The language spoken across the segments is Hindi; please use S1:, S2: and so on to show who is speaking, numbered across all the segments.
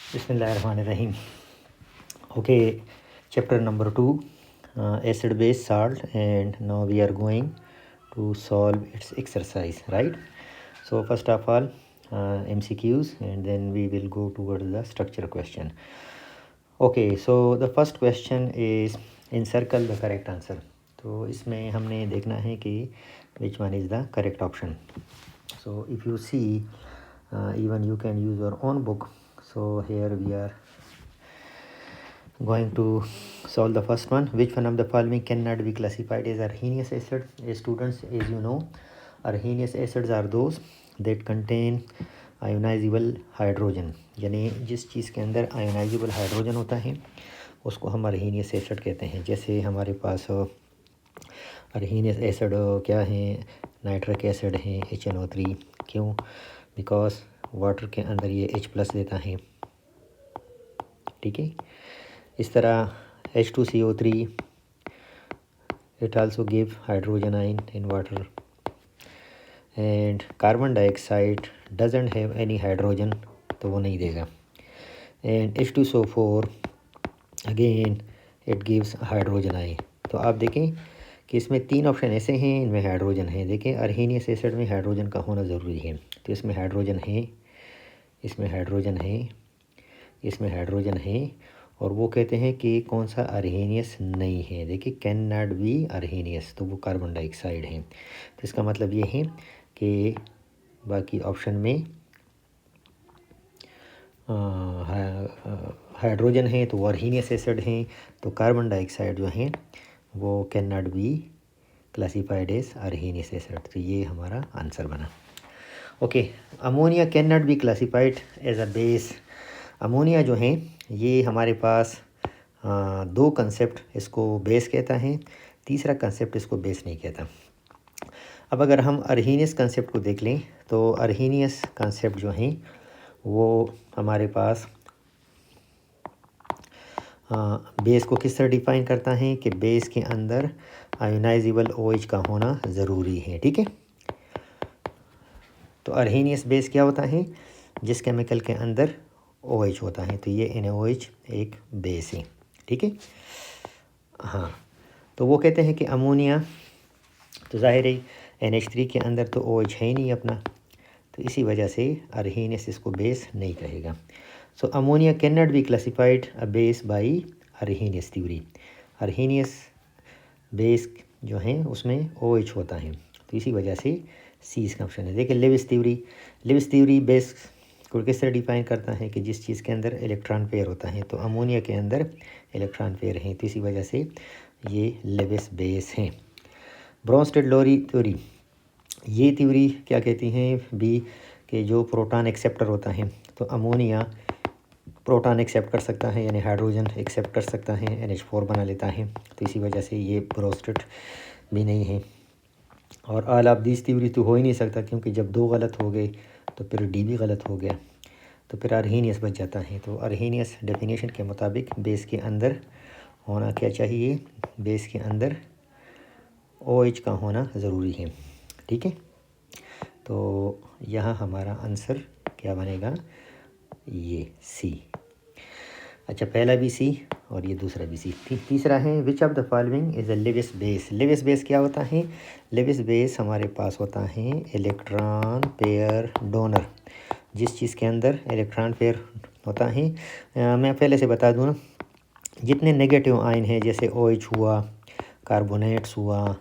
S1: Bismillahirrahmanirrahim. Okay, chapter number 2, acid base salt, and now we are going to solve its exercise, right? So first of all, MCQs, and then we will go towards the structure question. Okay, so the first question is encircle the correct answer. तो इसमें हमने देखना है कि which one is the correct option. So if you see, even you can use your own book. So here we are going to solve the first one. Which one of the following cannot be classified as arrhenius acid? Students, as you know, arrhenius acids are those that contain ionisable hydrogen, यानी जिस चीज़ के अंदर आयोनाइजेबल हाइड्रोजन होता है उसको हम अर्हीनियस एसिड कहते हैं। जैसे हमारे पास अर्हीनियस एसिड क्या है, नाइट्रिक एसिड है HNO3। क्यों? बिकॉज वाटर के अंदर ये H+ देता है, ठीक है। इस तरह H2CO3, it also give hydrogen ion in water, and carbon dioxide doesn't have any hydrogen, तो वो नहीं देगा। and H2SO4 again it gives hydrogen ion। तो आप देखें कि इसमें 3 ऑप्शन ऐसे हैं, इनमें हाइड्रोजन है। देखें अर्हीनियस एसिड में हाइड्रोजन का होना ज़रूरी है, तो इसमें हाइड्रोजन है, इसमें हाइड्रोजन है, इसमें हाइड्रोजन है, और वो कहते हैं कि कौन सा अर्हीनियस नहीं है। देखिए कैन नॉट बी अर्हीनियस, तो वो कार्बन डाइऑक्साइड है। तो इसका मतलब ये है कि बाकी ऑप्शन में हाइड्रोजन है तो वो अर्हीनियस एसिड हैं, तो कार्बन डाइऑक्साइड जो हैं वो can not be classified as Arrhenius acid. तो ये हमारा आंसर बना। Okay, ammonia can not be classified as a base. Ammonia जो है ये हमारे पास 2 कंसेप्ट इसको बेस कहता है, तीसरा कंसेप्ट इसको बेस नहीं कहता। अब अगर हम अर्हीनियस कंसेप्ट को देख लें तो अर्हीनियस कंसेप्ट जो हैं वो हमारे पास बेस को किस तरह डिफाइन करता है कि बेस के अंदर आयोनाइजेबल OH का होना ज़रूरी है, ठीक है। तो अर्हीनियस बेस क्या होता है? जिस केमिकल के अंदर OH होता है, तो ये NaOH एक बेस है, ठीक है। हाँ, तो वो कहते हैं कि अमोनिया, तो जाहिर है NH3 के अंदर तो OH है ही नहीं अपना, तो इसी वजह से अर्हीनियस इसको बेस नहीं कहेगा। So ammonia can not be classified a base by Arrhenius theory. Arrhenius base जो हैं उसमें OH होता है, तो इसी वजह से सी इसका ऑप्शन है। देखिए लेविस थ्योरी बेस को किस तरह डिफाइन करता है कि जिस चीज़ के अंदर इलेक्ट्रॉन पेयर होता है, तो अमोनिया के अंदर इलेक्ट्रॉन पेयर हैं, तो इसी वजह से ये लेविस बेस हैं। ब्रोंस्टेड-लोरी थ्योरी, ये थ्योरी क्या कहती हैं भी कि जो प्रोटॉन एक्सेप्टर होता है, तो अमोनिया प्रोटॉन एक्सेप्ट कर सकता है, यानी हाइड्रोजन एक्सेप्ट कर सकता है, NH4 बना लेता है, तो इसी वजह से ये ब्रोस्टेड भी नहीं है। और ऑल ऑफ दिस थ्योरी तो हो ही नहीं सकता, क्योंकि जब 2 गलत हो गए तो फिर डी भी गलत हो गया, तो फिर अर्हीनियस बच जाता है। तो अर्हीनियस डेफिनेशन के मुताबिक बेस के अंदर होना क्या चाहिए? बेस के अंदर OH का होना ज़रूरी है, ठीक है। तो यहाँ हमारा आंसर क्या बनेगा? ये सी। अच्छा, पहला भी सी और ये दूसरा भी सी। तीसरा है which of the following is a Lewis base. Lewis base क्या होता है? लेविस बेस हमारे पास होता है इलेक्ट्रॉन पेयर डोनर। जिस चीज़ के अंदर इलेक्ट्रॉन पेयर होता है, मैं पहले से बता दूँ ना, जितने नेगेटिव आयन हैं जैसे OH हुआ, कार्बोनेट्स हुआ,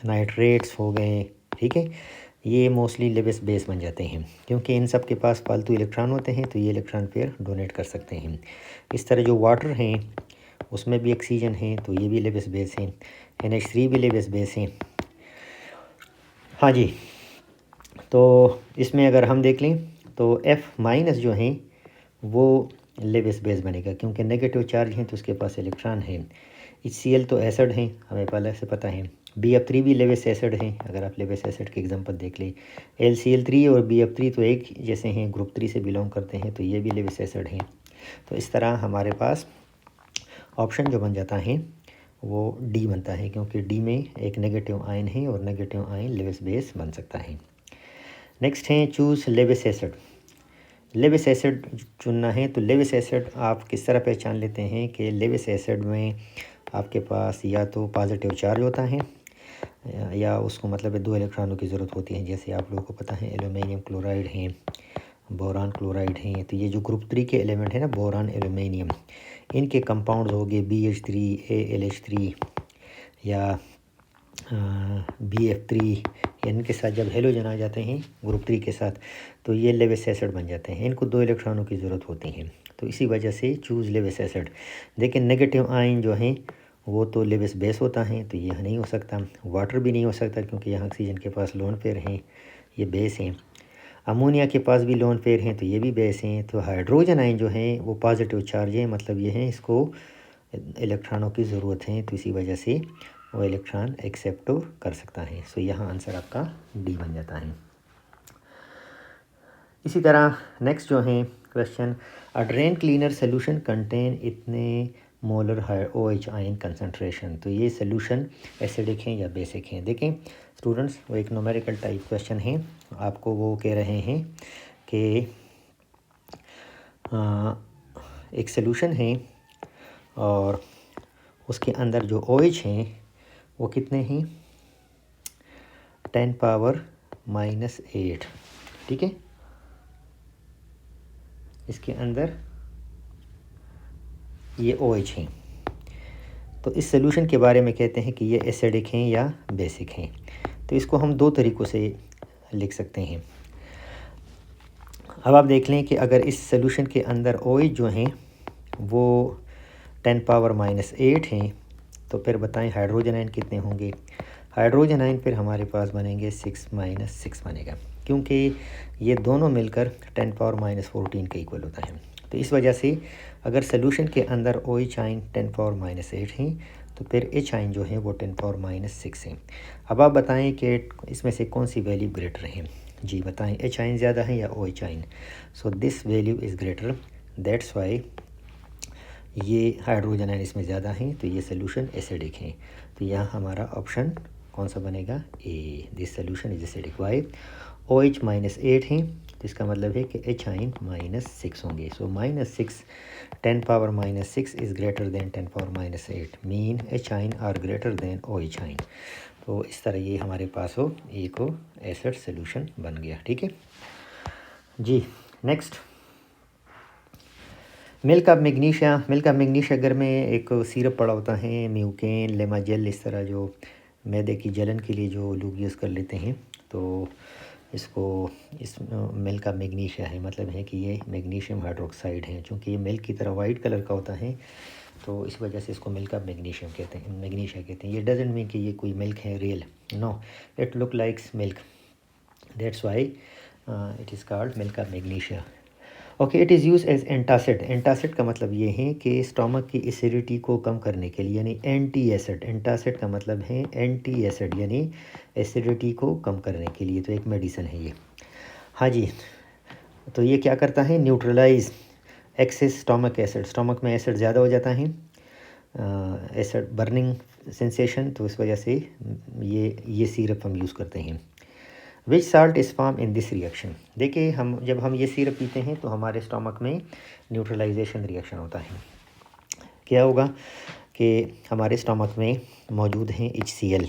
S1: नाइट्रेट्स हो गए, ठीक है, ये मोस्टली लेविस बेस बन जाते हैं, क्योंकि इन सब के पास फालतू इलेक्ट्रॉन होते हैं, तो ये इलेक्ट्रॉन पेयर डोनेट कर सकते हैं। इस तरह जो वाटर हैं उसमें भी ऑक्सीजन है, तो ये भी लेविस बेस हैं। NH3 भी लेविस बेस हैं। हाँ जी, तो इसमें अगर हम देख लें तो F- जो हैं वो लेविस बेस बनेगा, क्योंकि नेगेटिव चार्ज हैं तो उसके पास इलेक्ट्रॉन है। HCl तो एसिड हैं, हमें पहले से पता है। BF3 भी लेविस एसिड हैं, अगर आप लेविस एसिड के एग्जांपल देख लें। LCl3 और BF3 तो एक जैसे हैं, ग्रुप 3 से बिलोंग करते हैं, तो ये भी लेविस एसिड हैं। तो इस तरह हमारे पास ऑप्शन जो बन जाता है वो डी बनता है, क्योंकि डी में एक नेगेटिव आयन है और नेगेटिव आयन लेविस बेस बन सकता है। नेक्स्ट है choose Levi's acid. Lewis acid चुनना है तो लेविस एसिड आप किस तरह पहचान लेते हैं कि लेविस एसिड में आपके पास या तो पॉजिटिव चार्ज होता है या उसको मतलब 2 इलेक्ट्रॉनों की ज़रूरत होती है। जैसे आप लोगों को पता है एल्युमिनियम क्लोराइड हैं, बोरान क्लोराइड हैं, तो ये जो ग्रुप 3 के एलिमेंट है ना, बोरान एल्युमिनियम, इनके कंपाउंड्स हो गए BH3 ALH3 या BF3, इनके साथ जब हेलोजन आ जाते हैं ग्रुप 3 के साथ तो ये लेविस एसिड बन जाते हैं। इनको 2 इलेक्ट्रॉनों की ज़रूरत होती है, तो इसी वजह से चूज़ लेविस एसिड। लेकिन नेगेटिव आयन जो हैं वो तो लेविस बेस होता है, तो यह नहीं हो सकता। वाटर भी नहीं हो सकता क्योंकि यहाँ ऑक्सीजन के पास लोन पेयर हैं, ये बेस हैं। अमोनिया के पास भी लोन पेयर हैं, तो ये भी बेस हैं। तो हाइड्रोजन आयन जो हैं वो पॉजिटिव चार्ज है, मतलब ये है इसको इलेक्ट्रॉनों की ज़रूरत है, तो इसी वजह से वो इलेक्ट्रॉन एक्सेप्ट कर सकता है। सो यहाँ आंसर आपका डी बन जाता है। इसी तरह नेक्स्ट जो है क्वेश्चन, अ ड्रेन क्लीनर सोल्यूशन कंटेन इतने मोलर OH आयन कंसंट्रेशन। तो ये सोल्यूशन एसिडिक हैं या बेसिक हैं। देखें स्टूडेंट्स, वो एक न्यूमेरिकल टाइप क्वेश्चन है। आपको वो कह रहे हैं कि एक सोल्यूशन है और उसके अंदर जो OH हैं वो कितने हैं, 10⁻⁻8। ठीक है, इसके अंदर ये OH हैं। तो इस सोल्यूशन के बारे में कहते हैं कि ये एसिडिक हैं या बेसिक हैं। तो इसको हम 2 तरीक़ों से लिख सकते हैं। अब आप देख लें कि अगर इस सोल्यूशन के अंदर OH जो हैं वो 10⁻⁻8 हैं, तो फिर बताएं हाइड्रोजन आयन कितने होंगे। हाइड्रोजन आयन फिर हमारे पास बनेंगे 6 - 6 बनेगा, क्योंकि ये दोनों मिलकर 10⁻⁻14 के इक्वल होता है। तो इस वजह से अगर सोल्यूशन के अंदर OH आयन 10⁻⁻8 हैं तो फिर H आयन जो है वो 10⁻⁻6 हैं। अब आप बताएं कि इसमें से कौन सी वैल्यू ग्रेटर है। जी बताएं, H आयन ज़्यादा है या OH ion. So this value is greater, that's why ये हाइड्रोजन आयन इसमें ज़्यादा हैं, तो ये सोल्यूशन एसिडिक हैं। तो यहाँ हमारा ऑप्शन कौन सा बनेगा, A, this solution is acidic. Why, OH -8 हैं, तो इसका मतलब है कि H आयन -6 होंगे। So -6, 10⁻⁻6 is greater than 10⁻⁻8, mean H ion are greater than OH ion. तो इस तरह ये हमारे पास हो एक एसिड सोल्यूशन बन गया। ठीक है जी। नेक्स्ट, मिल्क ऑफ मैग्नीशिया घर में एक सिरप पड़ा होता है, म्यूकेन, लेमाजेल, इस तरह जो मैदे की जलन के लिए जो लोग यूज़ कर लेते हैं। तो इसको इस मिल्क ऑफ मैग्नीशिया है, मतलब है कि ये मैग्नीशियम हाइड्रोक्साइड है। चूँकि ये मिल्क की तरह वाइट कलर का होता है तो इस वजह से इसको मिल्क ऑफ मैग्नीशिया कहते हैं। ये डजेंट मीन कि ये कोई मिल्क है real, no, it look likes milk, that's why it is called milk of magnesia. Okay, it is use as antacid. Antacid का मतलब ये है कि स्टमक की एसिडिटी को कम करने के लिए, यानी एंटी एसिड। एंटासिड का मतलब है एंटी एसिड, यानी एसिडिटी को कम करने के लिए। तो एक मेडिसिन है ये। हाँ जी, तो ये क्या करता है, neutralize excess stomach acid. Stomach में एसिड ज़्यादा हो जाता है, एसिड बर्निंग सेंसेशन, तो इस वजह से ये सिरप हम यूज़ करते हैं। Which salt is form in this reaction. देखिए जब हम ये सिरप पीते हैं तो हमारे स्टमक में न्यूट्रलाइजेशन रिएक्शन होता है। क्या होगा कि हमारे स्टमक में मौजूद हैं HCl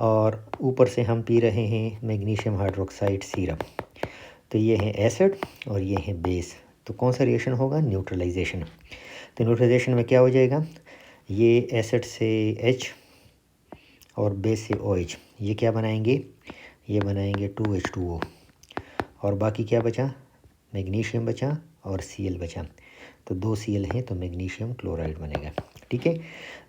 S1: और ऊपर से हम पी रहे हैं मैग्नीशियम हाइड्रोक्साइड सिरप। तो ये है एसिड और ये है बेस, तो कौन सा रिएक्शन होगा, न्यूट्रलाइजेशन। तो न्यूट्रलाइजेशन में क्या हो जाएगा, ये एसिड से H और बेस से OH, ये क्या बनाएंगे, ये बनाएंगे 2H2O, और बाकी क्या बचा, मैग्नीशियम बचा और Cl बचा। तो 2 Cl हैं तो मैग्नीशियम क्लोराइड बनेगा। ठीक है,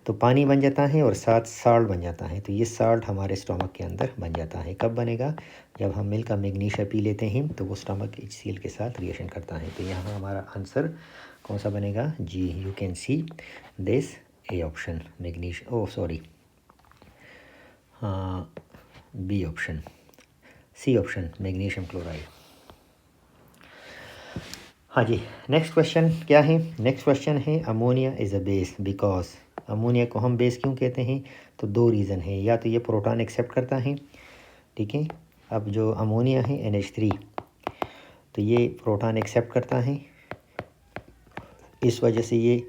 S1: तो पानी बन जाता है और साथ साल्ट बन जाता है। तो ये साल्ट हमारे स्टमक के अंदर बन जाता है। कब बनेगा, जब हम मिल्क का मैग्नीशिया पी लेते हैं तो वो स्टमक HCl के साथ रिएक्शन करता है। तो यहाँ हमारा आंसर कौन सा बनेगा, जी, you can see this A option, B option, C option, magnesium chloride. हाँ जी, नेक्स्ट क्वेश्चन क्या है, नेक्स्ट क्वेश्चन है ammonia is a base because. Ammonia को हम बेस क्यों कहते हैं, तो 2 रीज़न है। या तो ये प्रोटॉन एक्सेप्ट करता है, ठीक है। अब जो अमोनिया है NH3, तो ये प्रोटॉन एक्सेप्ट करता है, इस वजह से ये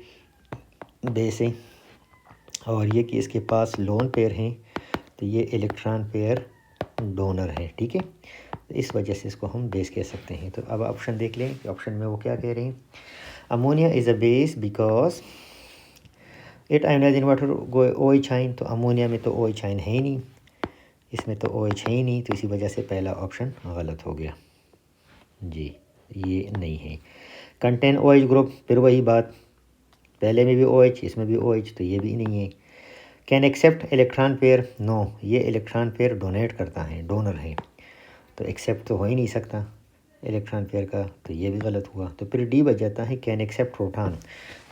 S1: बेस है। और ये कि इसके पास लोन पेयर हैं, तो ये इलेक्ट्रॉन पेयर डोनर है, ठीक है। तो इस वजह से इसको हम बेस कह सकते हैं। तो अब ऑप्शन देख लें कि ऑप्शन में वो क्या कह रहे हैं। Ammonia is a base because it ionize in water O H ion. तो अमोनिया में तो ओ एच आइन है ही नहीं, इसमें तो ओ एच है ही नहीं, तो इसी वजह से पहला ऑप्शन गलत हो गया जी, ये नहीं है। कंटेन ओ एच ग्रुप, फिर वही बात, पहले में भी ओ एच, इसमें भी ओ एच, तो ये भी नहीं है। Can accept electron pair, no, ये इलेक्ट्रॉन पेयर डोनेट करता है, डोनर है, तो एक्सेप्ट तो हो ही नहीं सकता इलेक्ट्रॉन पेयर का, तो ये भी गलत हुआ। तो फिर डी बच जाता है कैन एक्सेप्ट प्रोटॉन।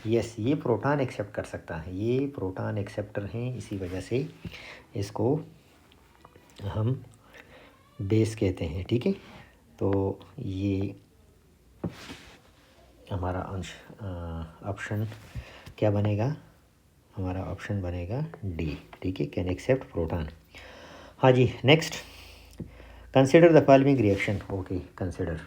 S1: यस, ये प्रोटॉन एक्सेप्ट कर सकता है, ये प्रोटॉन एक्सेप्टर हैं, इसी वजह से इसको हम बेस कहते हैं, ठीक है। तो ये हमारा अंश ऑप्शन क्या बनेगा, हमारा ऑप्शन बनेगा डी, ठीक है, कैन एक्सेप्ट प्रोटॉन। हाँ जी, next, consider the following reaction. Okay, consider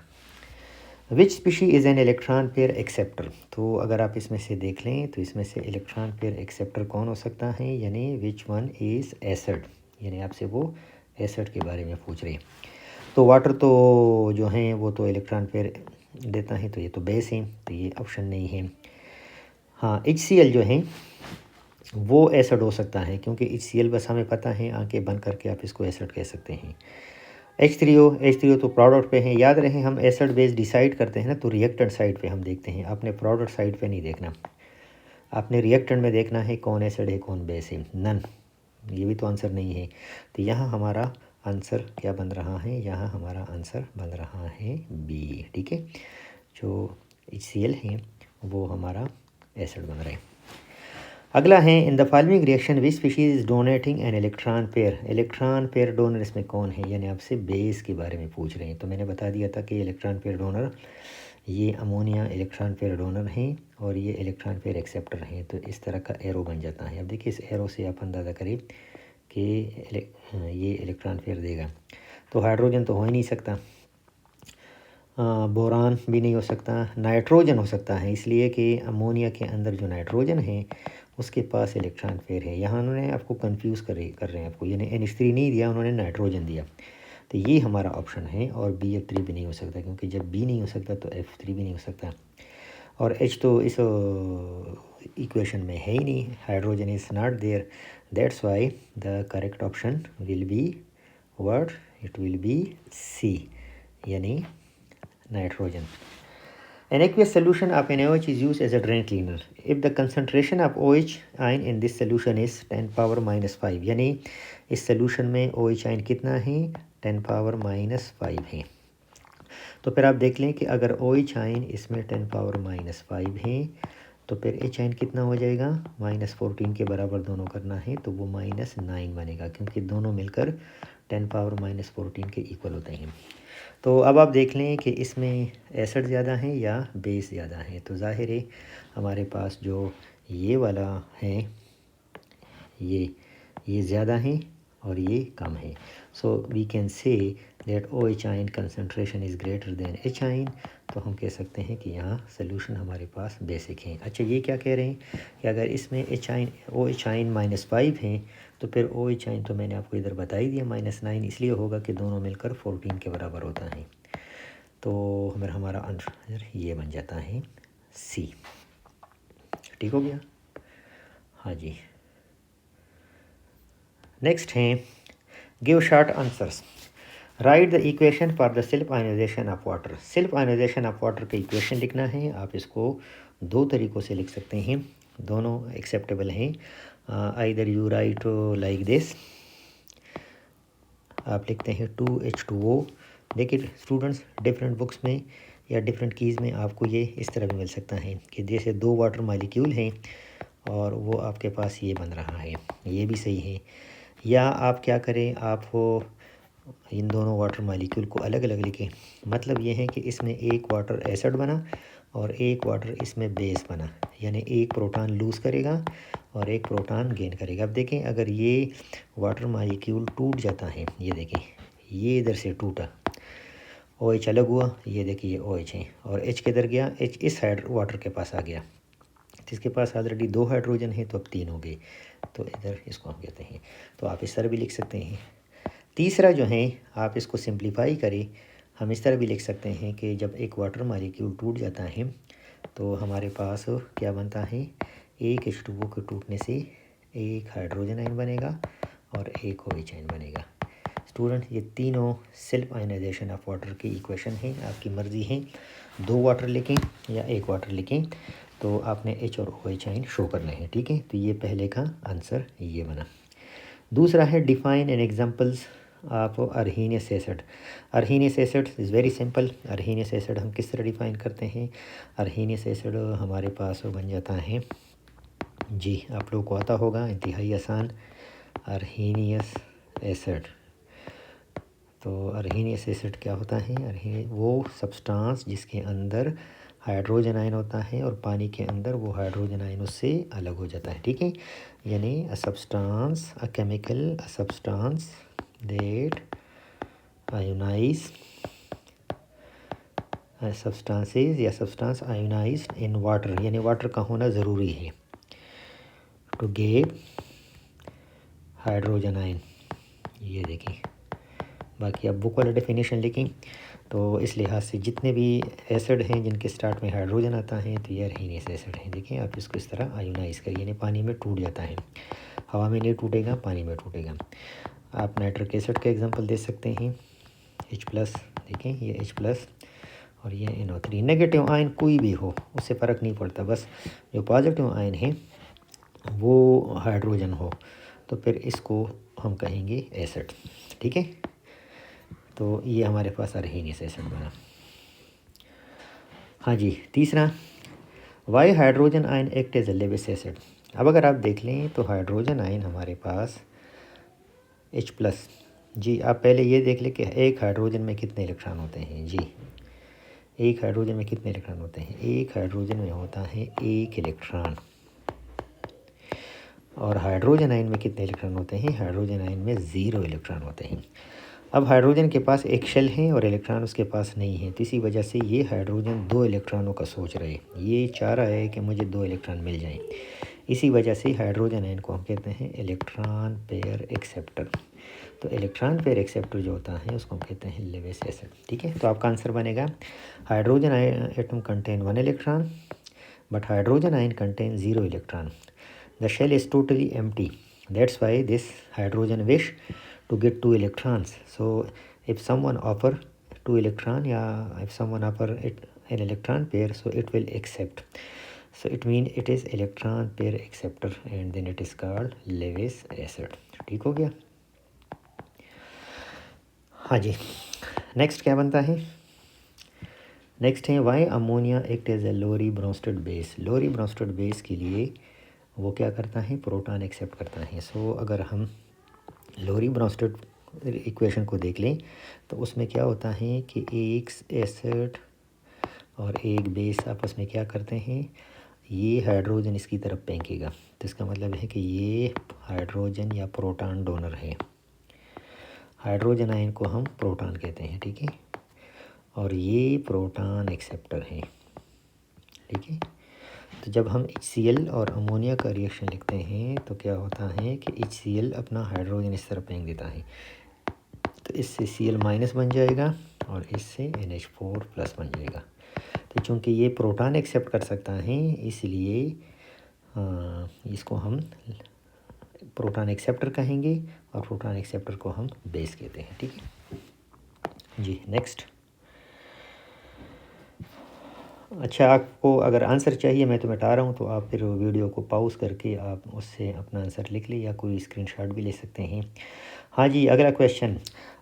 S1: which species is an electron pair acceptor. तो अगर आप इसमें से देख लें तो इसमें से इलेक्ट्रॉन पेयर एक्सेप्टर कौन हो सकता है, यानी विच वन इज़ एसिड, यानी आपसे वो एसिड के बारे में पूछ रहे हैं। तो वाटर तो जो हैं वो तो इलेक्ट्रॉन पेयर देता है, तो ये तो बेस है, तो ये ऑप्शन नहीं है। हाँ, HCl जो है वो एसिड हो सकता है, क्योंकि HCl बस हमें पता है, आंखें बंद करके आप इसको एसिड कह सकते हैं। H3O तो प्रोडक्ट पे है, याद रहे हम एसिड बेस डिसाइड करते हैं ना, तो रिएक्टेंट साइड पे हम देखते हैं, आपने प्रोडक्ट साइड पे नहीं देखना, आपने रिएक्टेंट में देखना है कौन एसिड है कौन बेस है। नन, ये भी तो आंसर नहीं है, तो यहाँ हमारा आंसर क्या बन रहा है, यहाँ हमारा आंसर बन रहा है बी, ठीक है। जो HCl है वो हमारा एसिड बन रहा है। अगला है, इन the following reaction which species donating N electron pair. Electron pair donor इसमें कौन है, यानी आपसे बेस के बारे में पूछ रहे हैं। तो मैंने बता दिया था कि इलेक्ट्रॉन पेयर डोनर, ये अमोनिया इलेक्ट्रॉन पेयर डोनर हैं और ये इलेक्ट्रॉन पेयर एक्सेप्टर हैं। तो इस तरह का एरो बन जाता है। अब देखिए, इस एरो से आप अंदाज़ा करें कि ये इलेक्ट्रॉन पेयर देगा। तो हाइड्रोजन तो हो ही नहीं सकता, बोरान भी नहीं हो सकता, नाइट्रोजन हो सकता है, इसलिए कि अमोनिया के अंदर जो नाइट्रोजन है उसके पास इलेक्ट्रॉन पेयर है। यहाँ उन्होंने आपको कंफ्यूज कर रहे हैं आपको, यानी NH3 नहीं दिया, उन्होंने नाइट्रोजन दिया, तो ये हमारा ऑप्शन है। और BF3 भी नहीं हो सकता, क्योंकि जब B नहीं हो सकता तो F3 भी नहीं हो सकता। और H तो इस इक्वेशन में है ही नहीं, hydrogen is not there, that's why the correct option will be what, it will be C, यानी nitrogen. An aqueous solution of NaOH is used as a drain cleaner if the concentration of OH ion in this solution is 10 power minus 5, यानी इस solution में OH ion कितना है, 10 power minus 5 है। तो फिर आप देख लें कि अगर OH ion इसमें 10 power minus 5 है, तो फिर H ion कितना हो जाएगा, -14 के बराबर दोनों करना है, तो वो -9 बनेगा, क्योंकि दोनों मिलकर 10 पावर -14 के इक्वल होते हैं। तो अब आप देख लें कि इसमें एसिड ज़्यादा है या बेस ज़्यादा है। तो ज़ाहिर है हमारे पास जो ये वाला है ये ज़्यादा है और ये कम है। So we can say that OH ion concentration is greater then H ion. तो हम कह सकते हैं कि यहाँ सोल्यूशन हमारे पास बेसिक है। अच्छा, ये क्या कह रहे हैं कि अगर इसमें OH आयन -5 है, तो फिर OH आयन तो मैंने आपको इधर बता ही दिया -9 इसलिए होगा कि दोनों मिलकर 14 के बराबर होता है। तो हमारा आंसर ये बन जाता है C। ठीक हो गया? हाँ जी। नेक्स्ट है, give short answers, write the equation for the self ionization of water. Self ionization of water का इक्वेशन लिखना है। आप इसको दो तरीक़ों से लिख सकते हैं, दोनों एक्सेप्टेबल हैं। Either you right like this, आप लिखते हैं 2H2O। देखिए स्टूडेंट्स, डिफरेंट बुक्स में या डिफरेंट कीज़ में आपको ये इस तरह भी मिल सकता है कि जैसे दो वाटर मॉलिक्यूल हैं और वो आपके पास ये बन रहा है, ये भी सही है। या आप क्या करें, आप इन दोनों वाटर मॉलिक्यूल को अलग अलग लिखें। मतलब ये है कि इसमें एक वाटर एसिड बना और एक वाटर इसमें बेस बना, यानी एक प्रोटॉन लूज़ करेगा और एक प्रोटॉन गेन करेगा। अब देखें, अगर ये वाटर मॉलिक्यूल टूट जाता है, ये देखें ये इधर से टूटा OH अलग हुआ, ये देखिए ये OH है, और H किधर गया, H इस साइड वाटर के पास आ गया, जिसके पास ऑलरेडी 2 हाइड्रोजन है, तो अब 3 हो गए, तो इधर इसको हम कहते हैं। तो आप इस तरह भी लिख सकते हैं। तीसरा जो है, आप इसको सिंप्लीफाई करें, हम इस तरह भी लिख सकते हैं कि जब एक वाटर मॉलिक्यूल टूट जाता है तो हमारे पास क्या बनता है, एक H2O के टूटने से एक हाइड्रोजन आयन बनेगा और एक OH आयन बनेगा। स्टूडेंट, ये तीनों सेल्फ आयनाइजेशन ऑफ वाटर की इक्वेशन है, आपकी मर्ज़ी है 2 वाटर लिखें या 1 वाटर लिखें, तो आपने H और OH आयन शो करने हैं, ठीक है। तो ये पहले का आंसर ये बना। दूसरा है define an examples of Arrhenius acid. Arrhenius acid is very simple. Arrhenius acid हम किस तरह डिफ़ाइन करते हैं, अर्हीनियस एसिड हमारे पास बन जाता है, जी आप लोगों को आता होगा, इंतहाई आसान, अर्हीनियस एसिड। तो अर्हीनियस एसिड क्या होता है, वो सब्सटेंस जिसके अंदर हाइड्रोजन आयन होता है और पानी के अंदर वो हाइड्रोजन आयन उससे अलग हो जाता है, ठीक है। यानी a substance, a chemical, a substance that ionize, substances या सब्सटेंस आयोनाइज्ड इन वाटर, यानी वाटर का होना ज़रूरी है टू गेव हाइड्रोजन आयन। ये देखिए, बाकी अब बुक वाला डेफिनेशन लिखें, तो इस लिहाज से जितने भी एसिड हैं जिनके स्टार्ट में हाइड्रोजन आता है तो ये अर्हीनियस एसिड है। देखिए आप इसको इस तरह आयोनाइज करिए, यानी पानी में टूट जाता है, हवा में नहीं टूटेगा, पानी में टूटेगा। आप नाइट्रिक एसिड का एग्जांपल दे सकते हैं, H+, देखें ये H+ और ये NO3। नेगेटिव आयन कोई भी हो उससे फ़र्क नहीं पड़ता, बस जो पॉजिटिव आयन है वो हाइड्रोजन हो, तो फिर इसको हम कहेंगे एसिड, ठीक है। तो ये हमारे पास अर्हीनियस एसिड बना। हाँ जी, तीसरा, why hydrogen ion act as a Lewis acid. अब अगर आप देख लें तो हाइड्रोजन आयन हमारे पास H+, जी आप पहले ये देख लें कि एक हाइड्रोजन में कितने इलेक्ट्रॉन होते हैं। जी एक हाइड्रोजन में कितने इलेक्ट्रॉन होते हैं, एक हाइड्रोजन में होता है 1 इलेक्ट्रॉन। और हाइड्रोजन आयन में कितने इलेक्ट्रॉन होते हैं, हाइड्रोजन आयन में 0 इलेक्ट्रॉन होते हैं। अब हाइड्रोजन के पास एक शेल है और इलेक्ट्रॉन उसके पास नहीं है, तो इसी वजह से ये हाइड्रोजन 2 इलेक्ट्रॉनों का सोच रहे हैं, ये चाह रहा है कि मुझे 2 इलेक्ट्रॉन मिल जाएं। इसी वजह से हाइड्रोजन आयन को हम कहते हैं इलेक्ट्रॉन पेयर एक्सेप्टर। तो इलेक्ट्रॉन पेयर एक्सेप्टर जो होता है उसको हम कहते हैं लेविस एसिड, ठीक है। तो आपका आंसर बनेगा hydrogen atom contain 1 electron but hydrogen ion contain 0 electron. The shell is totally empty. That's why this hydrogen wish to get 2 electrons. So if someone offer 2 electron, yeah, if someone offer it an electron pair, so it will accept. So it means it is electron pair acceptor and then it is called Lewis acid. ठीक हो गया। हाँ जी, नेक्स्ट क्या बनता है, नेक्स्ट है why ammonia act as a Lowry Bronsted base. Lowry Bronsted base के लिए वो क्या करता है, प्रोटॉन एक्सेप्ट करता है। सो अगर हम लोरी ब्रोस्टेड इक्वेशन को देख लें तो उसमें क्या होता है कि एक एसिड और एक बेस आपस में क्या करते हैं, ये हाइड्रोजन इसकी तरफ फेंकेगा, तो इसका मतलब है कि ये हाइड्रोजन या प्रोटॉन डोनर है। हाइड्रोजन आयन को हम प्रोटॉन कहते हैं, ठीक है, और ये प्रोटॉन एक्सेप्टर है, ठीक है। तो जब हम HCl और अमोनिया का रिएक्शन लिखते हैं तो क्या होता है कि HCl अपना हाइड्रोजन इस तरफ फेंक देता है, तो इससे Cl- बन जाएगा और इससे NH4+ बन जाएगा। तो चूँकि ये प्रोटॉन एक्सेप्ट कर सकता है इसलिए इसको हम प्रोटॉन एक्सेप्टर कहेंगे और प्रोटॉन एक्सेप्टर को हम बेस कहते हैं, ठीक है जी। नेक्स्ट, अच्छा आपको अगर आंसर चाहिए, मैं तो मिटा रहा हूँ, तो आप फिर वीडियो को पॉज करके आप उससे अपना आंसर लिख लें या कोई स्क्रीनशॉट भी ले सकते हैं। हाँ जी, अगला question,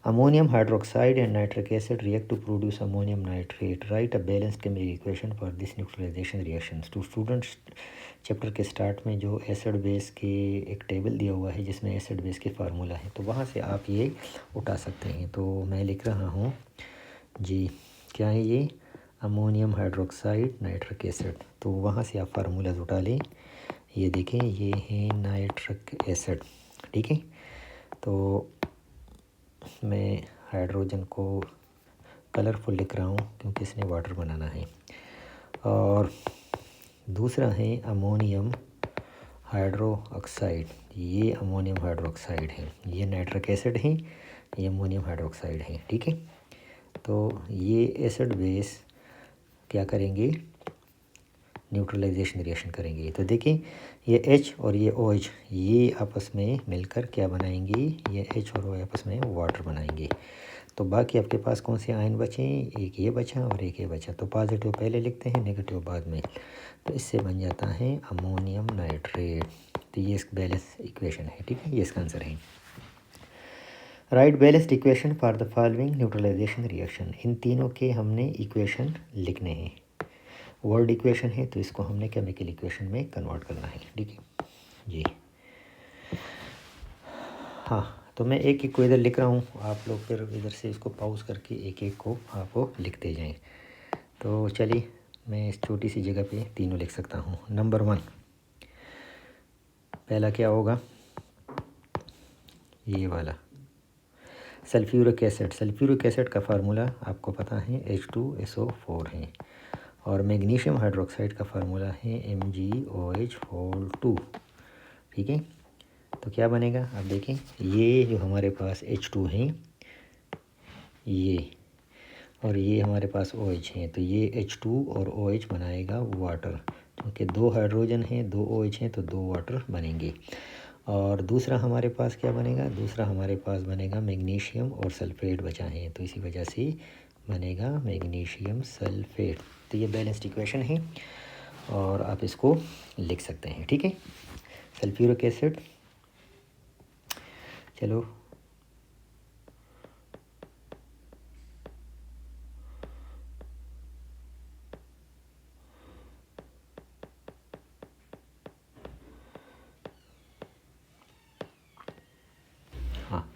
S1: ammonium hydroxide and nitric acid react to produce ammonium nitrate, write a balanced chemical equation for this neutralization reaction. तो स्टूडेंट्स चैप्टर के स्टार्ट में जो एसिड बेस के एक टेबल दिया हुआ है जिसमें एसिड बेस के फार्मूला है, तो वहाँ से आप ये उठा सकते हैं। तो मैं लिख रहा हूँ जी, क्या है ये, अमोनियम हाइड्रोक्साइड नाइट्रिक एसिड, तो वहाँ से आप फार्मूलाज उठा लें। ये देखें, ये है नाइट्रिक एसिड, ठीक है। तो मैं हाइड्रोजन को कलरफुल लिख रहा हूँ क्योंकि इसने वाटर बनाना है। और दूसरा है अमोनियम हाइड्रो ऑक्साइड, ये अमोनियम हाइड्रो ऑक्साइड है, ये नाइट्रिक एसिड है, ये अमोनियम हाइड्रो ऑक्साइड है, ठीक है। तो ये एसिड बेस क्या करेंगे, न्यूट्रलाइजेशन रिएक्शन करेंगे। तो देखिए ये H और ये OH ये आपस में मिलकर क्या बनाएंगे, ये H और OH आपस में वाटर बनाएंगे। तो बाकी आपके पास कौन से आयन बचे, एक ये बचा और एक ये बचा। तो पॉजिटिव पहले लिखते हैं, नेगेटिव बाद में। तो इससे बन जाता है अमोनियम नाइट्रेट। तो ये इसका बैलेंस इक्वेशन है, ठीक है, ये इसका आंसर है। Write balanced equation for the following neutralization reaction. इन तीनों के हमने इक्वेशन लिखने हैं। वर्ड इक्वेशन है तो इसको हमने केमिकल इक्वेशन में कन्वर्ट करना है, ठीक है जी। हाँ, तो मैं एक एक को इधर लिख रहा हूँ, आप लोग फिर इधर से इसको पॉज करके एक एक को आप लिखते जाएं। तो चलिए मैं इस छोटी सी जगह पे तीनों लिख सकता हूँ। नंबर 1 पहला क्या होगा, ये वाला सल्फ्यूरिक एसिड। सल्फ्यूरिक एसिड का फार्मूला आपको पता है H2SO4 है, और मैग्नीशियम हाइड्रोक्साइड का फार्मूला है MgOH2, ठीक है। तो क्या बनेगा, आप देखें, ये जो हमारे पास H2 है ये, और ये हमारे पास OH है, तो ये H2 और OH बनाएगा वाटर, क्योंकि 2 हाइड्रोजन हैं 2 OH हैं तो 2 वाटर बनेंगे। और दूसरा हमारे पास क्या बनेगा, दूसरा हमारे पास बनेगा मैग्नीशियम और सल्फेट बचा है, तो इसी वजह से बनेगा मैग्नीशियम सल्फेट। तो ये बैलेंस्ड इक्वेशन है और आप इसको लिख सकते हैं, ठीक है। सल्फ्यूरिक एसिड, चलो हाँ,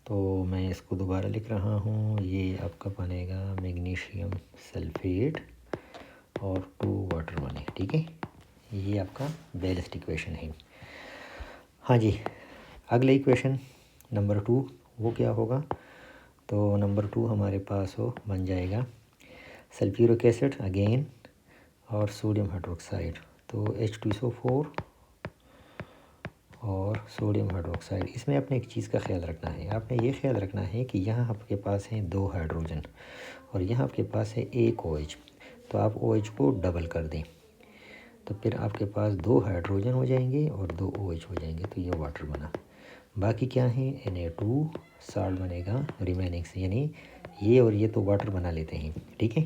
S1: तो मैं इसको दोबारा लिख रहा हूँ। ये आपका बनेगा मैग्नीशियम सल्फेट और 2 वाटर बने, ठीक है। ये आपका बैलेंस्ड इक्वेशन है। हाँ जी, अगले इक्वेशन नंबर 2 वो क्या होगा, तो नंबर 2 हमारे पास हो बन जाएगा सल्फ्यूरिक एसिड अगेन और सोडियम हाइड्रोक्साइड। तो H2SO4 और सोडियम हाइड्रोक्साइड। इसमें आपने एक चीज़ का ख्याल रखना है, आपने ये ख्याल रखना है कि यहाँ आपके पास हैं 2 हाइड्रोजन और यहाँ आपके पास है 1 OH, तो आप OH को डबल कर दें, तो फिर आपके पास 2 हाइड्रोजन हो जाएंगे और 2 OH हो जाएंगे, तो ये वाटर बना। बाकी क्या है, Na2 साल्ट बनेगा रिमेनिंग से, यानी ये और ये तो वाटर बना लेते हैं, ठीक है।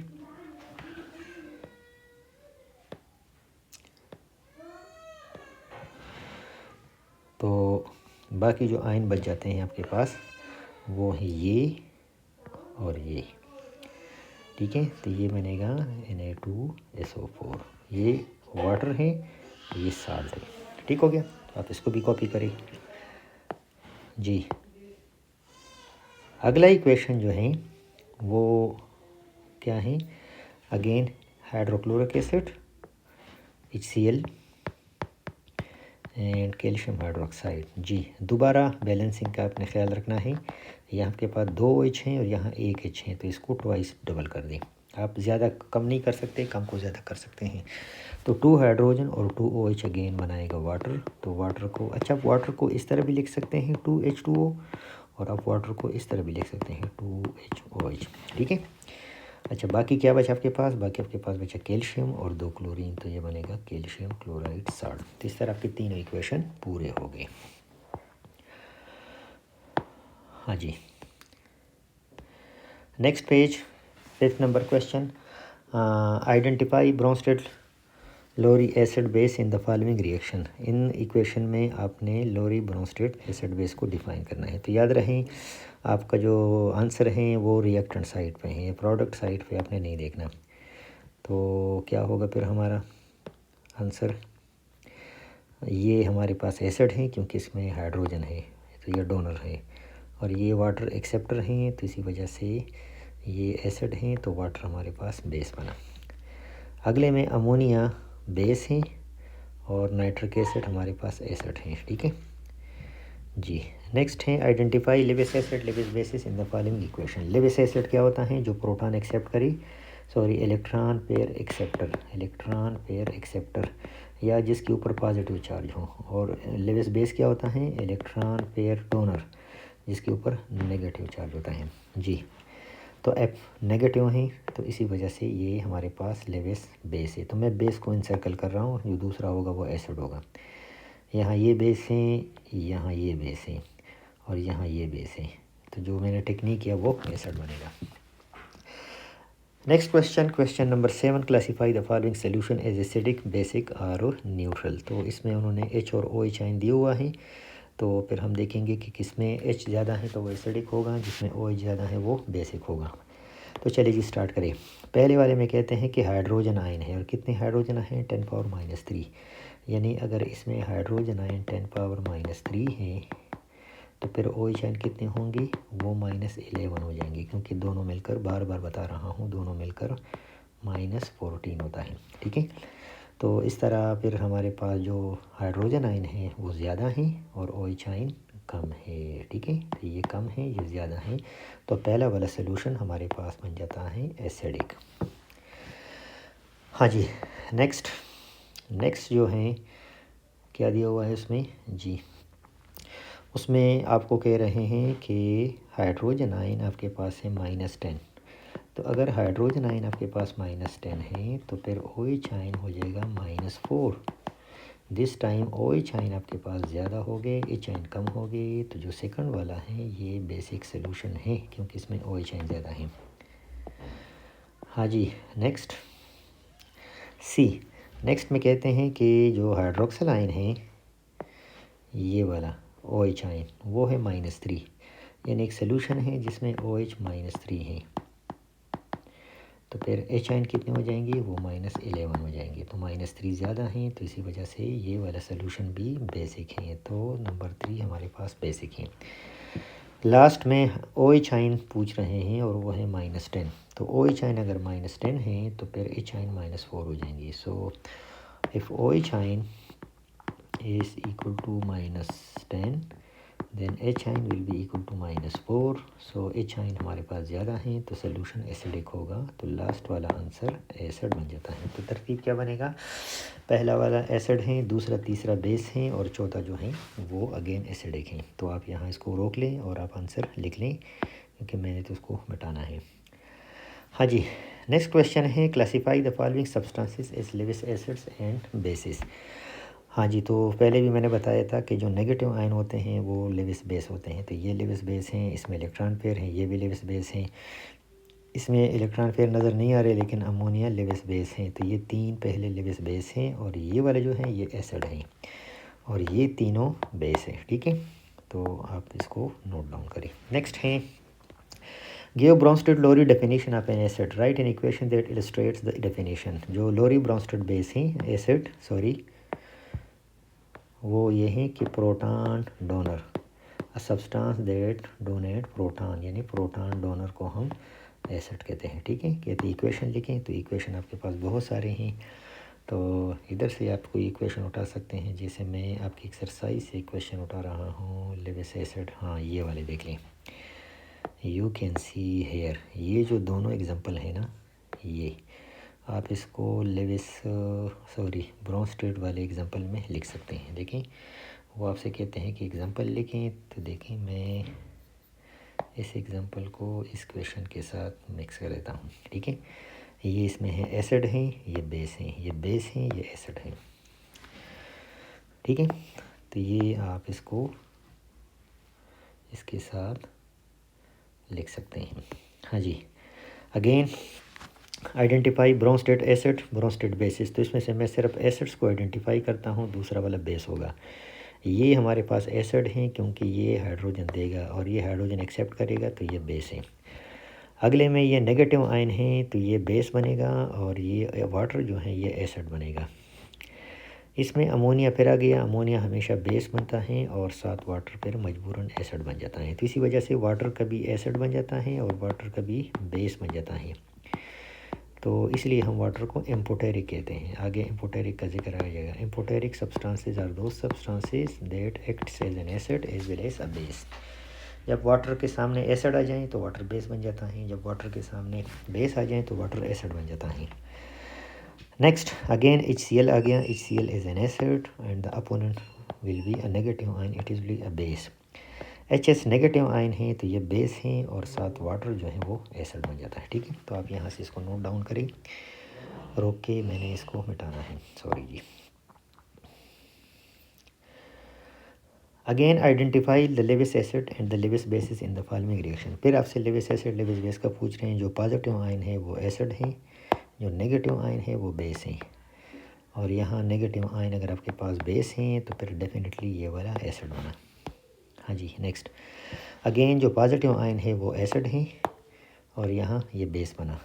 S1: तो बाकी जो आयन बच जाते हैं आपके पास वो है ये और ये, ठीक है। तो ये बनेगा Na2SO4, ये वाटर है, ये साल्ट है, ठीक हो गया। तो आप इसको भी कॉपी करें जी। अगला इक्वेशन जो है वो क्या है, again hydrochloric acid HCl and calcium hydroxide जी। दोबारा बैलेंसिंग का आपने ख्याल रखना है, यहाँ आपके पास 2 OH हैं और यहाँ 1 H हैं, तो इसको ट्वाइस डबल कर दें। आप ज़्यादा कम नहीं कर सकते, कम को ज़्यादा कर सकते हैं। तो 2 हाइड्रोजन और 2 OH अगेन बनाएगा वाटर। तो वाटर को, अच्छा वाटर को इस तरह भी लिख सकते हैं 2H2O, और आप वाटर को इस तरह भी लिख सकते हैं 2HOH, ठीक है। अच्छा बाकी क्या बचा आपके पास, बाकी आपके पास बचा कैल्शियम और 2 क्लोरीन, तो ये बनेगा कैल्शियम क्लोराइड साल्ट। तो इस तरह आपके तीनों इक्वेशन पूरे हो गए। हाँ जी, next page 5th number question, identify Bronsted Lowry acid base in the following reaction. इन इक्वेशन में आपने लोरी ब्रोंस्टेड एसिड बेस को डिफाइन करना है। तो याद रहें आपका जो आंसर है वो रिएक्टेंट साइड पे है, प्रोडक्ट साइड पे आपने नहीं देखना। तो क्या होगा फिर हमारा आंसर, ये हमारे पास एसिड है क्योंकि इसमें हाइड्रोजन है, तो ये डोनर है, और ये वाटर एक्सेप्टर हैं, तो इसी वजह से ये एसिड हैं, तो वाटर हमारे पास बेस बना। अगले में अमोनिया बेस है और नाइट्रिक एसिड हमारे पास एसिड है, ठीक है जी। नेक्स्ट है identify Lewis acid Lewis bases in the following equation. Lewis acid क्या होता है? जो प्रोटॉन एक्सेप्ट करी, सॉरी इलेक्ट्रॉन पेयर एक्सेप्टर या जिसके ऊपर पॉजिटिव चार्ज हो। और लेविस बेस क्या होता है? इलेक्ट्रॉन पेयर डोनर जिसके ऊपर नेगेटिव चार्ज होता है जी। तो एफ नेगेटिव है, तो इसी वजह से ये हमारे पास लेविस बेस है। तो मैं बेस को इनसर्कल कर रहा हूँ, जो दूसरा होगा वो एसिड होगा। यहाँ ये बेस है, यहाँ ये बेस है और यहाँ ये बेस है। तो जो मैंने टेक्निक किया वो एसिड बनेगा। Next question number 7, classify the following solution as acidic, basic और न्यूट्रल। तो इसमें उन्होंने एच और ओ एच आयन दिया हुआ है। तो फिर हम देखेंगे कि किसमें एच ज़्यादा है तो वो एसिडिक होगा, जिसमें ओ एच ज़्यादा है वो बेसिक होगा। तो चलिए जी स्टार्ट करें। पहले वाले में कहते हैं कि हाइड्रोजन आयन है और कितने हाइड्रोजन हैं? 10⁻³ यानी अगर इसमें हाइड्रोजन आयन 10⁻³ है तो फिर ओ एच आयन कितने होंगे? वो -11 हो जाएंगे, क्योंकि दोनों मिलकर, बार बार बता रहा हूँ, दोनों मिलकर -14 होता है। ठीक है, तो इस तरह फिर हमारे पास जो हाइड्रोजन आयन है वो ज़्यादा हैं और ओ एच आयन कम है। ठीक है, तो ये कम है, ये ज़्यादा है। तो पहला वाला सोल्यूशन हमारे पास बन जाता है एसिडिक। हाँ जी, नेक्स्ट जो है क्या दिया हुआ है उसमें जी, उसमें आपको कह रहे हैं कि हाइड्रोजन आयन आपके पास है -10। तो अगर हाइड्रोजन आयन आपके पास -10 है तो फिर ओ एच आयन हो जाएगा -4। This time O H ion आपके पास ज़्यादा हो गए, एच आयन कम हो गए। तो जो सेकंड वाला है ये बेसिक सोल्यूशन है, क्योंकि इसमें ओ एच आयन ज़्यादा है। हाँ जी, नेक्स्ट नेक्स्ट में कहते हैं कि जो हाइड्रोक्सिल आयन है ये वाला ओ एच आयन वो है -3, यानी एक सोल्यूशन है जिसमें ओ एच -3 है। तो फिर एच आयन कितने हो जाएंगे? वो -11 हो जाएंगे। तो -3 ज़्यादा हैं, तो इसी वजह से ये वाला सोल्यूशन भी बेसिक है। तो नंबर 3 हमारे पास बेसिक है। लास्ट में ओ एच आयन पूछ रहे हैं और वो है -10। तो ओ एच आयन अगर -10 है तो फिर एच आयन -4 हो जाएंगी। So if O H ion is equal to -10 then H ion will be equal to -4। So H ion हमारे पास ज़्यादा हैं तो सोल्यूशन एसिडिक होगा। तो लास्ट वाला आंसर एसिड बन जाता है। तो तरतीब क्या बनेगा? पहला वाला एसिड है, दूसरा तीसरा बेस है और चौथा जो है वो अगेन एसिडिक है। तो आप यहाँ इसको रोक लें और आप आंसर लिख लें, क्योंकि मैंने तो उसको मिटाना है। हाँ जी, नेक्स्ट क्वेश्चन है classify the following substances as Lewis acids and bases. हाँ जी, तो पहले भी मैंने बताया था कि जो नेगेटिव आयन होते हैं वो लेविस बेस होते हैं। तो ये लेविस बेस हैं, इसमें इलेक्ट्रॉन पेयर हैं, ये भी लेविस बेस हैं। इसमें इलेक्ट्रॉन पेयर नज़र नहीं आ रहे लेकिन अमोनिया लेविस बेस हैं। तो ये 3 पहले लेविस बेस हैं और ये वाले जो हैं ये एसिड हैं और ये तीनों बेस हैं। ठीक है, तो आप इसको नोट डाउन करें। नेक्स्ट है give Bronsted Lowry definition of an acid, write an equation that illustrates the definition. जो लोरी ब्रॉन्स्टेड बेस हैं एसिड, वो ये है कि proton donor, a substance that donate proton, यानी प्रोटॉन डोनर को हम एसिड कहते हैं। ठीक है, कहते इक्वेशन लिखें तो इक्वेशन आपके पास बहुत सारे हैं। तो इधर से आप कोई इक्वेशन उठा सकते हैं, जैसे मैं आपकी एक्सरसाइज से इक्वेशन उठा रहा हूँ लेविस एसिड। हाँ, ये वाले देख लें, यू कैन सी हेयर। ये जो दोनों एग्जांपल है ना, ये आप इसको लेविस ब्रॉन्स्टेड वाले एग्जांपल में लिख सकते हैं। देखें, वो आपसे कहते हैं कि एग्जांपल लिखें, तो देखें मैं इस एग्जांपल को इस क्वेश्चन के साथ मिक्स कर देता हूँ। ठीक है, ये इसमें है एसिड है, ये बेस है, ये बेस है, ये एसिड है। ठीक है, तो ये आप इसको इसके साथ लिख सकते हैं। हाँ जी, again identify Bronsted acid, Bronsted bases. तो इसमें से मैं सिर्फ एसिड्स को आइडेंटिफाई करता हूँ, दूसरा वाला बेस होगा। ये हमारे पास एसिड हैं क्योंकि ये हाइड्रोजन देगा और ये हाइड्रोजन एक्सेप्ट करेगा, तो ये बेस है। अगले में ये नेगेटिव आयन है तो ये बेस बनेगा और ये वाटर जो है ये एसिड बनेगा। इसमें अमोनिया फिर आ गया, अमोनिया हमेशा बेस बनता है और साथ वाटर फिर मजबूरन एसिड बन जाता है। तो इसी वजह से वाटर कभी एसिड बन जाता है और वाटर कभी बेस बन जाता है। तो इसलिए हम वाटर को एम्फोटेरिक कहते हैं। आगे एम्फोटेरिक का जिक्र आ जाएगा। Amphoteric substances are those substances that acts as an acid as well as a base. जब वाटर के सामने एसिड आ जाए तो वाटर बेस बन जाता है, जब वाटर के सामने बेस आ जाए तो वाटर एसिड बन जाता है। नेक्स्ट अगेन HCl आ गया। HCl is an acid and the opponent will be a negative ion, it is will a base. HS negative ion है तो ये बेस हैं और साथ वाटर जो है वो एसिड बन जाता है। ठीक है, तो आप यहाँ से इसको नोट डाउन करें। रोक के मैंने इसको मिटाना है, सॉरी जी। Again identify the Lewis acid and the Lewis bases in the following reaction. फिर आपसे लेविस एसिड लेविस बेस का पूछ रहे हैं। जो पॉजिटिव आयन है वो एसिड है, जो नेगेटिव आयन है वो बेस है। और यहाँ नेगेटिव आयन अगर आपके पास बेस हैं तो फिर डेफिनेटली ये वाला एसिड बना। हाँ जी, नेक्स्ट अगेन जो पॉजिटिव आयन है वो एसिड है और यहाँ ये बेस बना।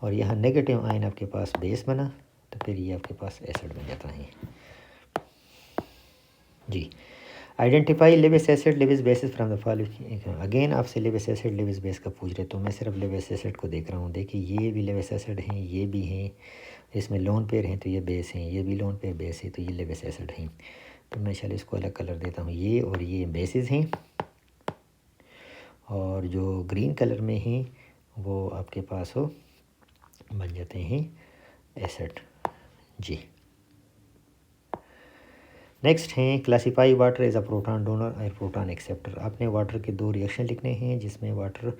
S1: और यहाँ नेगेटिव आयन आपके पास बेस बना तो फिर ये आपके पास एसिड बन जाता है जी। Identify Lewis acid Lewis bases from the following. Again आपसे लेविस एसिड लेविस बेस का पूछ रहे तो मैं सिर्फ लेविस एसिड को देख रहा हूँ। देखिए ये भी लेविस एसिड हैं, ये भी हैं, इसमें लोन पेयर हैं तो ये बेस हैं, ये भी लोन पेयर बेस है तो ये लेविस एसिड हैं। तो मैं चलो इसको अलग कलर देता हूँ। ये और ये बेसिस हैं और जो ग्रीन कलर में हैं वो आपके पास हो बन जाते हैं एसिड जी। नेक्स्ट हैं classify water as a proton donor और प्रोटॉन एक्सेप्टर। आपने वाटर के दो रिएक्शन लिखने हैं जिसमें वाटर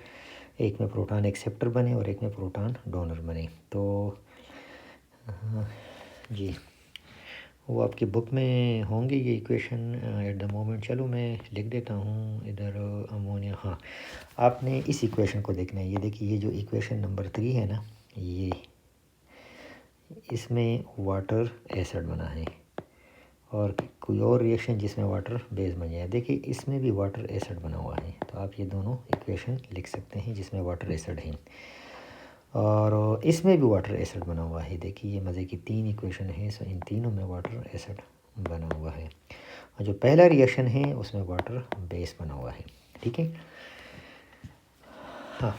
S1: एक में प्रोटॉन एक्सेप्टर बने और एक में प्रोटॉन डोनर बने। तो जी वो आपकी बुक में होंगे ये इक्वेशन एट द मोमेंट। चलो मैं लिख देता हूँ इधर अमोनिया। हाँ, आपने इस इक्वेशन को देखना है। ये देखिए ये जो इक्वेशन नंबर 3 है ना, ये इसमें वाटर एसिड बना है और कोई और रिएक्शन जिसमें वाटर बेस बन जाए। देखिए इसमें भी वाटर एसिड बना हुआ है तो आप ये दोनों इक्वेशन लिख सकते हैं जिसमें वाटर एसिड है और इसमें भी वाटर एसिड बना हुआ है। देखिए ये मज़े की 3 इक्वेशन है, सो इन तीनों में वाटर एसिड बना हुआ है और जो पहला रिएक्शन है उसमें वाटर बेस बना हुआ है। ठीक है, हाँ।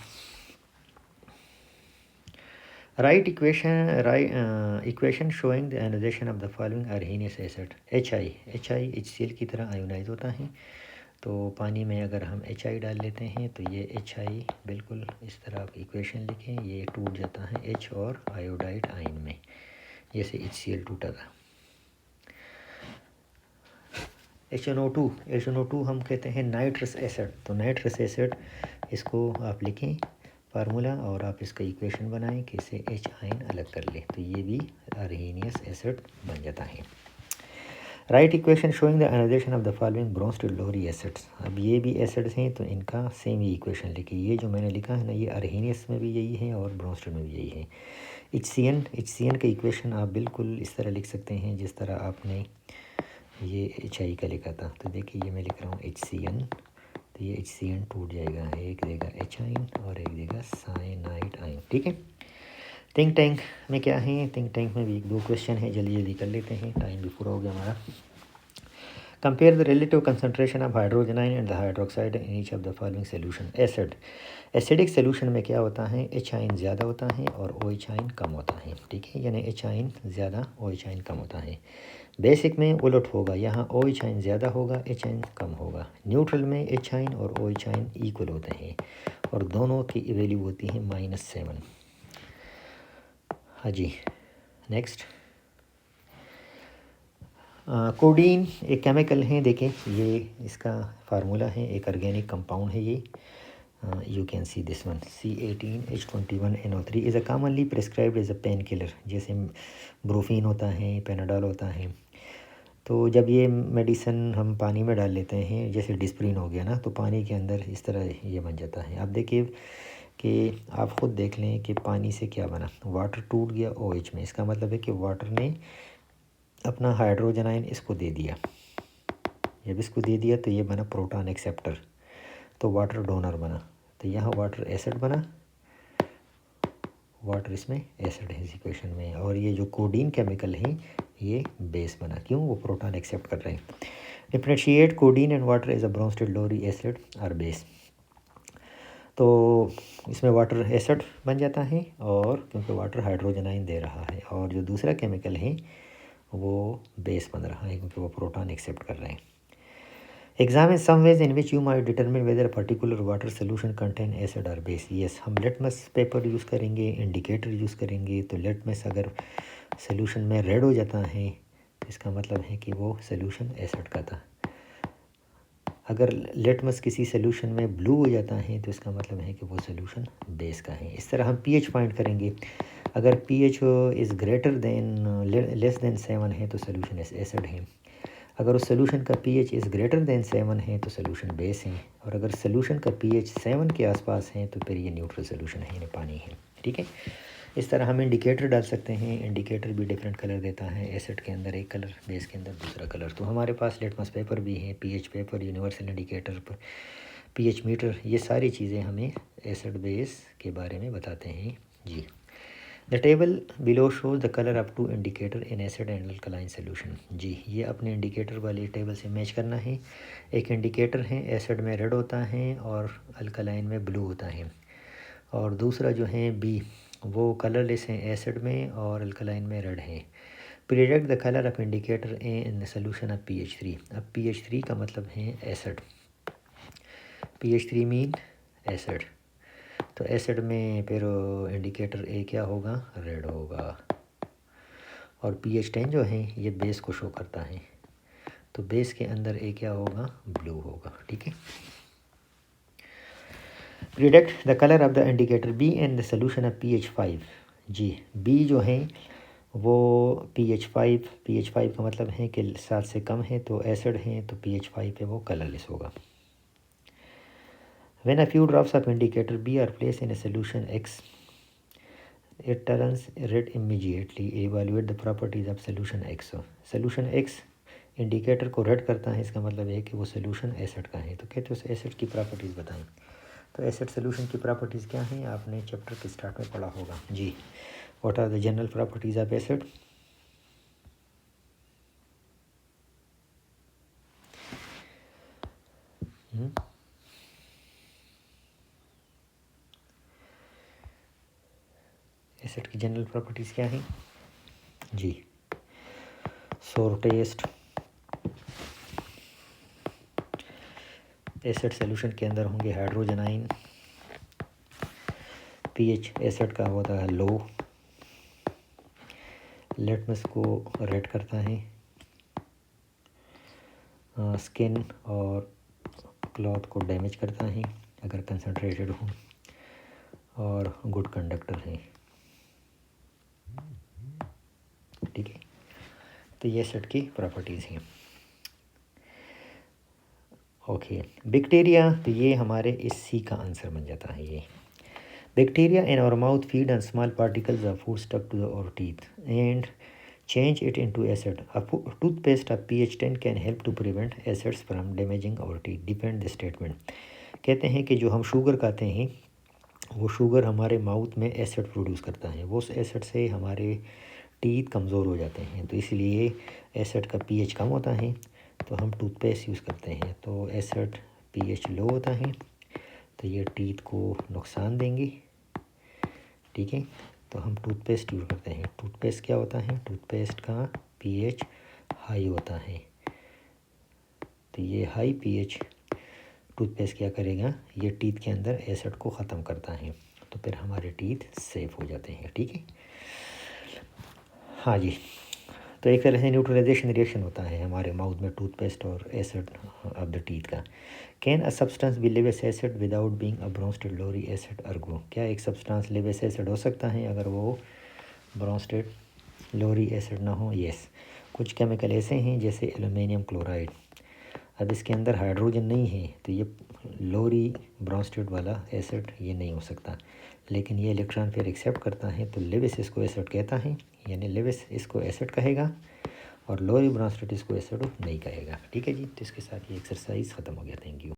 S1: Write equation showing the ionization of the following Arrhenius acid. HI HCl की तरह आयोनाइज होता है। तो पानी में अगर हम HI डाल लेते हैं तो ये HI बिल्कुल इस तरह आप इक्वेशन लिखें, ये टूट जाता है H और आयोडाइड आयन में, जैसे HCl टूटा था। HNO2 हम कहते हैं नाइट्रस एसिड। तो नाइट्रस एसिड इसको आप लिखें फार्मूला और आप इसका इक्वेशन बनाएं कि इससे H आयन अलग कर ले तो ये भी अर्हीनियस एसिड बन जाता है। Write equation showing the ionization of the following Bronsted Lowry acids. अब ये भी एसिड्स हैं तो इनका सेम ही इक्वेशन लिखिए। ये जो मैंने लिखा है ना ये अर्हीनियस में भी यही है और ब्रोंस्टेड में भी यही है। HCN का इक्वेशन आप बिल्कुल इस तरह लिख सकते हैं जिस तरह आपने ये HI का लिखा था। तो देखिए ये मैं लिख रहा हूँ HCN, तो ये HCN टूट जाएगा, एक देगा H आयन और एक देगा साइनाइड आयन। ठीक है, थिंक टैंक में क्या है, थिंक टैंक में भी 1-2 क्वेश्चन है, जल्दी जल्दी कर लेते हैं, टाइम भी पूरा हो गया हमारा। Compare the relative concentration of hydrogen ion and the hydroxide in each of the following solution. Acidic solution में क्या होता है, H आयन ज़्यादा होता है और OH आयन कम होता है। ठीक है, यानी H आयन ज़्यादा OH आयन कम होता है। बेसिक में उलट होगा, यहाँ OH आयन ज़्यादा होगा, H आयन कम होगा। न्यूट्रल में H आयन और OH आयन इक्वल होते हैं और दोनों की वैल्यू होती है -7। हाँ जी, नेक्स्ट कोडीन एक केमिकल है। देखें ये इसका फार्मूला है, एक ऑर्गेनिक कंपाउंड है ये। You can see this one C18H21NO3 is a commonly prescribed as a pain killer. जैसे ब्रोफीन होता है, पेनाडोल होता है। तो जब ये मेडिसिन हम पानी में डाल लेते हैं, जैसे डिस्प्रिन हो गया ना, तो पानी के अंदर इस तरह ये बन जाता है। आप देखिए कि आप ख़ुद देख लें कि पानी से क्या बना, वाटर टूट गया OH में। इसका मतलब है कि वाटर ने अपना हाइड्रोजन आयन इसको दे दिया। जब इसको दे दिया तो ये बना प्रोटॉन एक्सेप्टर, तो वाटर डोनर बना। तो यहाँ वाटर एसिड बना, वाटर इसमें एसिड है इस इक्वेशन में। और ये जो कोडीन केमिकल है ये बेस बना, क्यों, वो प्रोटॉन एक्सेप्ट कर रहे हैं। Differentiate codeine and water is a Bronsted Lohri acid और बेस। तो इसमें वाटर एसिड बन जाता है, और क्योंकि वाटर हाइड्रोजन आयन दे रहा है, और जो दूसरा केमिकल है वो बेस बन रहा है क्योंकि वो प्रोटॉन एक्सेप्ट कर रहे हैं। Examine some ways in which you may determine whether particular water solution contain acid और बेस। यस, हम लिटमस पेपर यूज़ करेंगे, इंडिकेटर यूज़ करेंगे। तो लिटमस अगर सोल्यूशन में रेड हो जाता है तो इसका मतलब है कि वो सोल्यूशन एसिड का था। अगर लिटमस किसी सोल्यूशन में ब्लू हो जाता है तो इसका मतलब है कि वो सोल्यूशन बेस का है। इस तरह हम पीएच फाइंड करेंगे। अगर pH is greater than less than 7 है तो सोल्यूशन एसिड है। अगर उस सोल्यूशन का पीएच इज़ ग्रेटर देन 7 है तो सोल्यूशन बेस है, और अगर सोल्यूशन का पीएच 7 के आसपास है तो फिर ये न्यूट्रल सोल्यूशन है, यानी पानी है। ठीक है, इस तरह हम इंडिकेटर डाल सकते हैं। इंडिकेटर भी डिफरेंट कलर देता है, एसिड के अंदर एक कलर, बेस के अंदर दूसरा कलर। तो हमारे पास लिटमस पेपर भी है, pH paper, universal indicator, pH meter, ये सारी चीज़ें हमें एसिड बेस के बारे में बताते हैं जी। The table below shows the colour up to indicator in acid and alkaline solution. जी, ये अपने इंडिकेटर वाली टेबल से मैच करना है। एक इंडिकेटर है एसिड में रेड होता है और अल्कलाइन में ब्लू होता है, और दूसरा जो है बी वो कलरलेस है, एसिड में और अल्कलाइन में रेड है। Predict the colour of indicator in the solution of pH3। अब pH3 का मतलब है एसिड, pH3 मीन एसिड। तो एसिड में फिर इंडिकेटर ए क्या होगा, रेड होगा, और pH10 जो है ये बेस को शो करता है, तो बेस के अंदर ए क्या होगा, ब्लू होगा। ठीक है, predict the colour of the indicator B and the solution of pH5। जी, बी जो है वो pH5 का मतलब है कि 7 से कम है तो एसिड है, तो pH5 पे वो कलरलेस होगा। When a few drops of indicator B are placed in a solution X, it turns red immediately. Evaluate the properties of solution X। solution X indicator को रेड करता है, इसका मतलब है कि वो सोल्यूशन एसिड का है। तो कहते हैं उस एसिड की प्रॉपर्टीज़ बताएं। तो एसिड सोल्यूशन की प्रॉपर्टीज़ क्या हैं, आपने चैप्टर के स्टार्ट में पढ़ा होगा जी। What are the general properties of acid. Acid की जनरल प्रॉपर्टीज़ क्या हैं जी। सोर टेस्ट, एसिड सोल्यूशन के अंदर होंगे हाइड्रोजन आयन, पीएच एसिड का होता है लो, लिटमस को रेड करता है, स्किन और क्लॉथ को डैमेज करता है अगर कंसनट्रेटेड हो, और गुड कंडक्टर है। ठीक है, तो ये एसिड की प्रॉपर्टीज़ हैं। ओके, बैक्टीरिया, तो ये हमारे इस सी का आंसर बन जाता है। ये bacteria in our mouth feed on small particles of food stuck to our teeth and change it into acid. A toothpaste of pH 10 can help to prevent acids from damaging our teeth. Depend the statement। कहते हैं कि जो हम शुगर खाते हैं वो शुगर हमारे माउथ में एसिड प्रोड्यूस करता है, वो उस एसिड से हमारे टीथ कमज़ोर हो जाते हैं, तो इसलिए एसिड का pH कम होता है तो हम टूथपेस्ट यूज़ करते हैं। तो एसिड pH लो होता है तो ये टीथ को नुकसान देंगे। ठीक है, तो हम टूथपेस्ट यूज़ करते हैं। टूथपेस्ट क्या होता है, टूथपेस्ट का पीएच हाई होता है, तो ये हाई पीएच टूथपेस्ट क्या करेगा, ये टीथ के अंदर एसिड को ख़त्म करता है, तो फिर हमारे टीथ सेफ हो जाते हैं। ठीक है, हाँ जी, तो एक तरह से न्यूट्रलाइजेशन रिएक्शन होता है हमारे माउथ में टूथपेस्ट और एसिड ऑफ द टीथ का। Can a substance be Lewis acid without being a Bronsted Lowry acid ergo. क्या एक सब्सटेंस लिविस एसिड हो सकता है अगर वो ब्रोंस्टेड लोरी एसिड ना हो। यस, कुछ केमिकल ऐसे हैं जैसे एल्युमिनियम क्लोराइड, अब इसके अंदर हाइड्रोजन नहीं है तो ये लोरी ब्रोंस्टेड वाला एसिड ये नहीं हो सकता, लेकिन ये इलेक्ट्रॉन फिर एक्सेप्ट करता है तो लिविस इसको एसिड कहता है, यानी लिविस इसको एसिड कहेगा और लोरी ब्रोंस्टेड इसको एसिड नहीं कहेगा। ठीक है जी, तो इसके साथ ये एक्सरसाइज ख़त्म हो गया। Thank you.